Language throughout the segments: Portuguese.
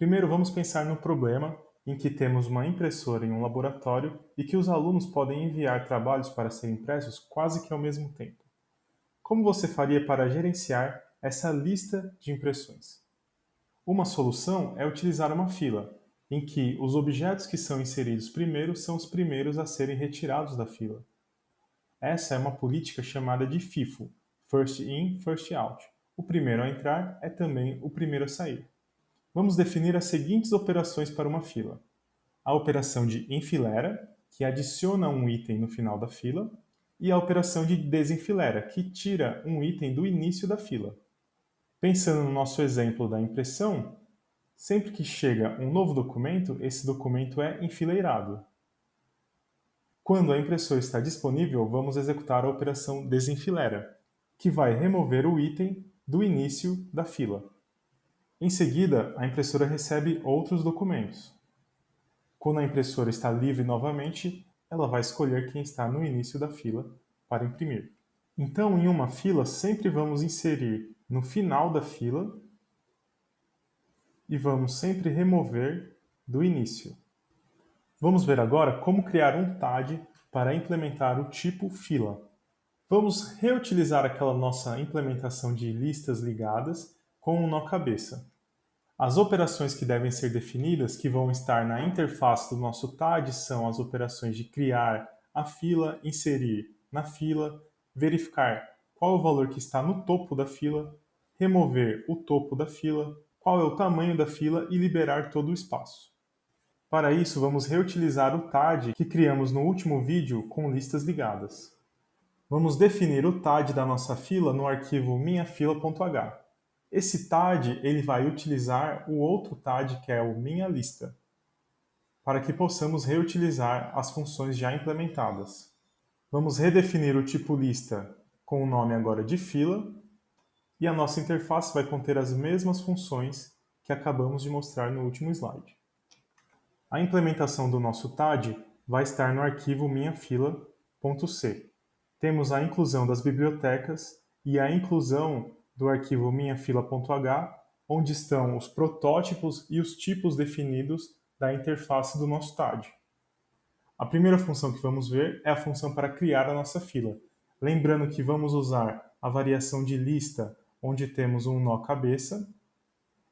Primeiro, vamos pensar no problema em que temos uma impressora em um laboratório e que os alunos podem enviar trabalhos para serem impressos quase que ao mesmo tempo. Como você faria para gerenciar essa lista de impressões? Uma solução é utilizar uma fila, em que os objetos que são inseridos primeiro são os primeiros a serem retirados da fila. Essa é uma política chamada de FIFO, First In, First Out. O primeiro a entrar é também o primeiro a sair. Vamos definir as seguintes operações para uma fila. A operação de enfileira, que adiciona um item no final da fila, e a operação de desenfileira, que tira um item do início da fila. Pensando no nosso exemplo da impressão, sempre que chega um novo documento, esse documento é enfileirado. Quando a impressora está disponível, vamos executar a operação desenfileira, que vai remover o item do início da fila. Em seguida, a impressora recebe outros documentos. Quando a impressora está livre novamente, ela vai escolher quem está no início da fila para imprimir. Então, em uma fila, sempre vamos inserir no final da fila e vamos sempre remover do início. Vamos ver agora como criar um TAD para implementar o tipo fila. Vamos reutilizar aquela nossa implementação de listas ligadas com um nó cabeça. As operações que devem ser definidas, que vão estar na interface do nosso TAD, são as operações de criar a fila, inserir na fila, verificar qual é o valor que está no topo da fila, remover o topo da fila, qual é o tamanho da fila e liberar todo o espaço. Para isso, vamos reutilizar o TAD que criamos no último vídeo com listas ligadas. Vamos definir o TAD da nossa fila no arquivo minhafila.h. Esse TAD ele vai utilizar o outro TAD que é o minhalista, para que possamos reutilizar as funções já implementadas. Vamos redefinir o tipo lista com o nome agora de fila e a nossa interface vai conter as mesmas funções que acabamos de mostrar no último slide. A implementação do nosso TAD vai estar no arquivo minhafila.c. Temos a inclusão das bibliotecas e a inclusão do arquivo minhafila.h, onde estão os protótipos e os tipos definidos da interface do nosso TAD. A primeira função que vamos ver é a função para criar a nossa fila. Lembrando que vamos usar a variação de lista, onde temos um nó cabeça,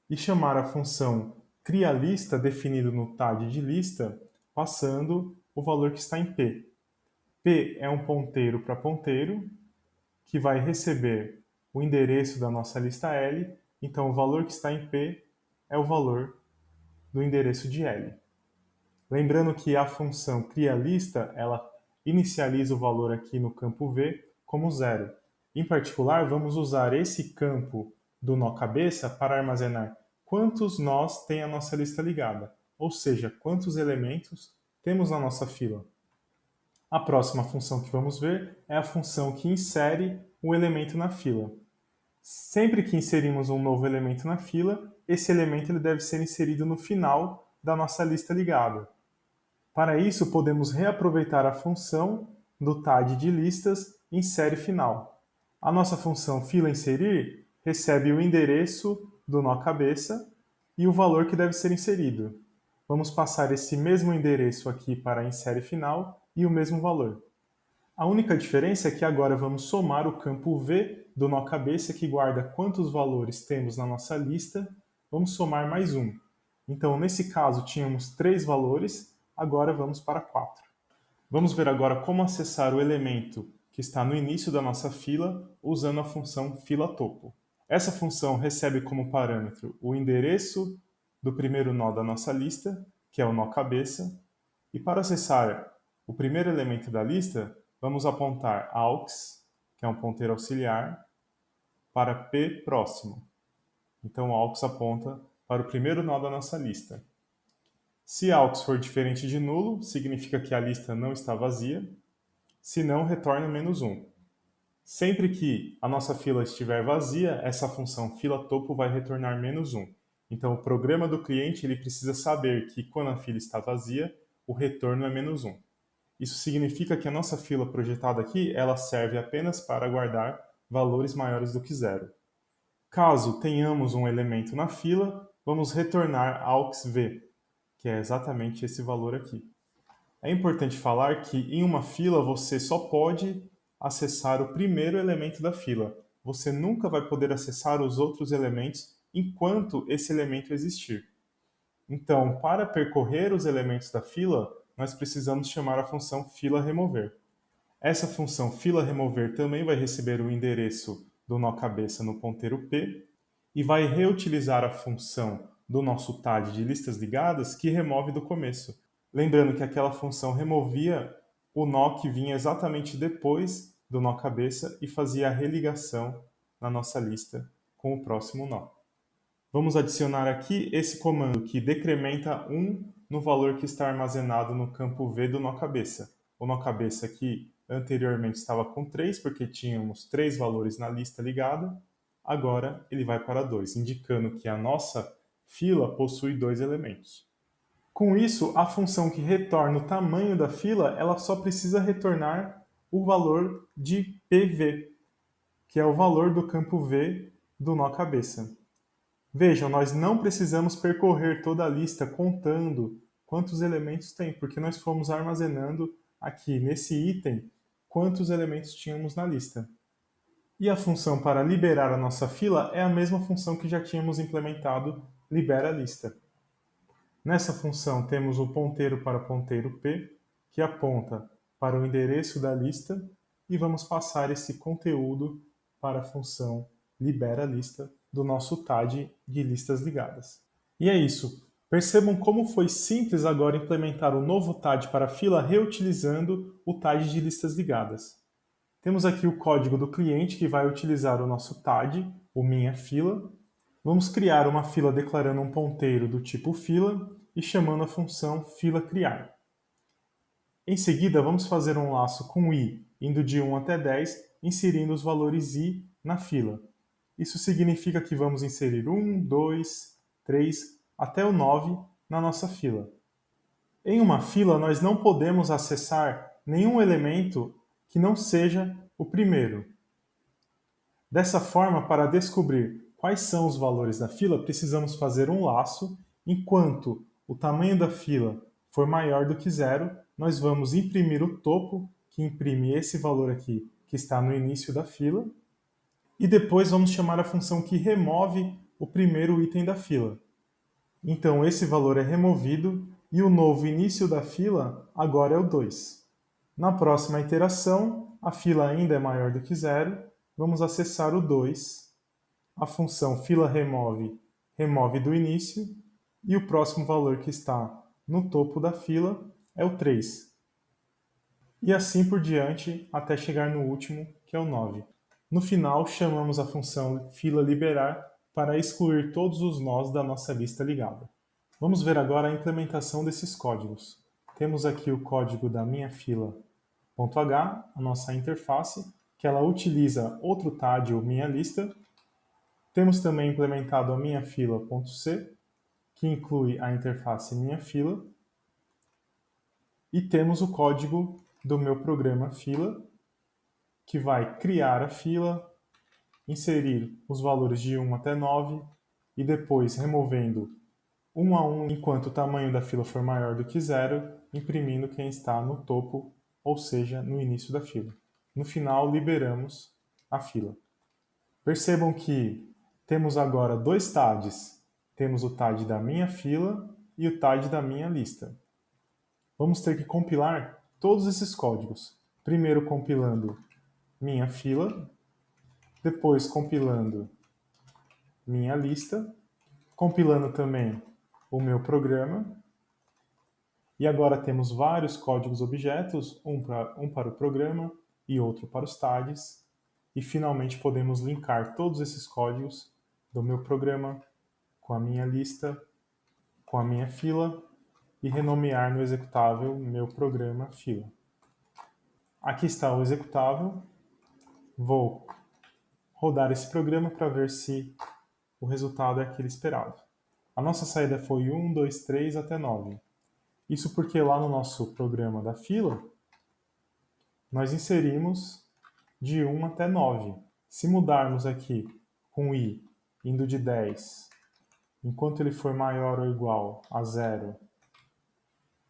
e chamar a função criaLista definido no TAD de lista, passando o valor que está em P. P é um ponteiro para ponteiro, que vai receber o endereço da nossa lista L, então o valor que está em P é o valor do endereço de L. Lembrando que a função criaLista, ela inicializa o valor aqui no campo V como 0. Em particular, vamos usar esse campo do nó cabeça para armazenar quantos nós tem a nossa lista ligada, ou seja, quantos elementos temos na nossa fila. A próxima função que vamos ver é a função que insere um elemento na fila. Sempre que inserimos um novo elemento na fila, esse elemento ele deve ser inserido no final da nossa lista ligada. Para isso, podemos reaproveitar a função do TAD de listas insere final. A nossa função fila inserir recebe o endereço do nó cabeça e o valor que deve ser inserido. Vamos passar esse mesmo endereço aqui para insere final e o mesmo valor. A única diferença é que agora vamos somar o campo V do nó cabeça que guarda quantos valores temos na nossa lista, vamos somar mais um. Então, nesse caso, tínhamos 3 valores, agora vamos para 4. Vamos ver agora como acessar o elemento que está no início da nossa fila usando a função filatopo. Essa função recebe como parâmetro o endereço do primeiro nó da nossa lista, que é o nó cabeça, e para acessar o primeiro elemento da lista, vamos apontar AUX, que é um ponteiro auxiliar, para P próximo. Então, AUX aponta para o primeiro nó da nossa lista. Se AUX for diferente de nulo, significa que a lista não está vazia. Se não, retorna -1. Sempre que a nossa fila estiver vazia, essa função filatopo vai retornar -1. Então, o programa do cliente ele precisa saber que quando a fila está vazia, o retorno é -1. Isso significa que a nossa fila projetada aqui, ela serve apenas para guardar valores maiores do que 0. Caso tenhamos um elemento na fila, vamos retornar AUXV, que é exatamente esse valor aqui. É importante falar que em uma fila você só pode acessar o primeiro elemento da fila. Você nunca vai poder acessar os outros elementos enquanto esse elemento existir. Então, para percorrer os elementos da fila, nós precisamos chamar a função fila_remover. Essa função fila_remover também vai receber o endereço do nó cabeça no ponteiro P e vai reutilizar a função do nosso TAD de listas ligadas que remove do começo. Lembrando que aquela função removia o nó que vinha exatamente depois do nó cabeça e fazia a religação na nossa lista com o próximo nó. Vamos adicionar aqui esse comando que decrementa 1 no valor que está armazenado no campo V do nó cabeça. O nó cabeça aqui anteriormente estava com 3, porque tínhamos 3 valores na lista ligada. Agora ele vai para 2, indicando que a nossa fila possui 2 elementos. Com isso, a função que retorna o tamanho da fila, ela só precisa retornar o valor de PV, que é o valor do campo V do nó cabeça. Vejam, nós não precisamos percorrer toda a lista contando quantos elementos tem, porque nós fomos armazenando aqui nesse item quantos elementos tínhamos na lista. E a função para liberar a nossa fila é a mesma função que já tínhamos implementado, libera lista. Nessa função temos o ponteiro para ponteiro P, que aponta para o endereço da lista, e vamos passar esse conteúdo para a função libera lista do nosso TAD de listas ligadas. E é isso. Percebam como foi simples agora implementar o novo TAD para a fila reutilizando o TAD de listas ligadas. Temos aqui o código do cliente que vai utilizar o nosso TAD, o minha fila. Vamos criar uma fila declarando um ponteiro do tipo fila e chamando a função fila_criar. Em seguida, vamos fazer um laço com i, indo de 1 até 10, inserindo os valores i na fila. Isso significa que vamos inserir 1, 2, 3, até o 9 na nossa fila. Em uma fila, nós não podemos acessar nenhum elemento que não seja o primeiro. Dessa forma, para descobrir quais são os valores da fila, precisamos fazer um laço. Enquanto o tamanho da fila for maior do que 0, nós vamos imprimir o topo, que imprime esse valor aqui, que está no início da fila, e depois vamos chamar a função que remove o primeiro item da fila. Então esse valor é removido e o novo início da fila agora é o 2. Na próxima iteração, a fila ainda é maior do que 0, vamos acessar o 2, a função fila_remove remove do início e o próximo valor que está no topo da fila é o 3. E assim por diante até chegar no último, que é o 9. No final, chamamos a função fila_liberar para excluir todos os nós da nossa lista ligada. Vamos ver agora a implementação desses códigos. Temos aqui o código da minha fila.h, a nossa interface, que ela utiliza outro TAD ou minha lista. Temos também implementado a minha fila.c, que inclui a interface minha fila. E temos o código do meu programa fila, que vai criar a fila, inserir os valores de 1 até 9 e depois removendo 1 a 1 enquanto o tamanho da fila for maior do que 0, imprimindo quem está no topo, ou seja, no início da fila. No final, liberamos a fila. Percebam que temos agora dois TADs. Temos o TAD da minha fila e o TAD da minha lista. Vamos ter que compilar todos esses códigos. Primeiro compilando minha fila, depois compilando minha lista, compilando também o meu programa. E agora temos vários códigos objetos, um para o programa e outro para os TADs. E finalmente podemos linkar todos esses códigos do meu programa com a minha lista, com a minha fila e renomear no executável meu programa fila. Aqui está o executável. Vou rodar esse programa para ver se o resultado é aquele esperado. A nossa saída foi 1, 2, 3 até 9. Isso porque lá no nosso programa da fila, nós inserimos de 1 até 9. Se mudarmos aqui com i, indo de 10 enquanto ele for maior ou igual a 0.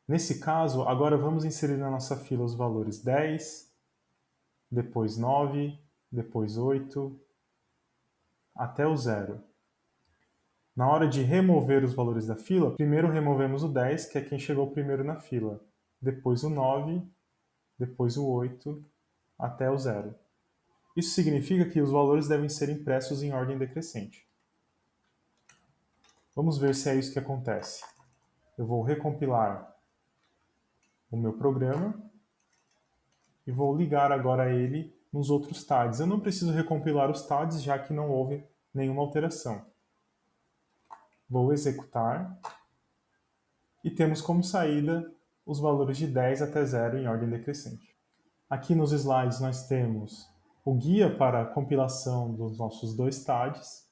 Nesse caso, agora vamos inserir na nossa fila os valores 10, depois 9, depois 8, até o 0. Na hora de remover os valores da fila, primeiro removemos o 10, que é quem chegou primeiro na fila, depois o 9, depois o 8, até o 0. Isso significa que os valores devem ser impressos em ordem decrescente. Vamos ver se é isso que acontece. Eu vou recompilar o meu programa e vou ligar agora ele nos outros TADs. Eu não preciso recompilar os TADs, já que não houve nenhuma alteração. Vou executar e temos como saída os valores de 10 até 0 em ordem decrescente. Aqui nos slides nós temos o guia para a compilação dos nossos dois TADs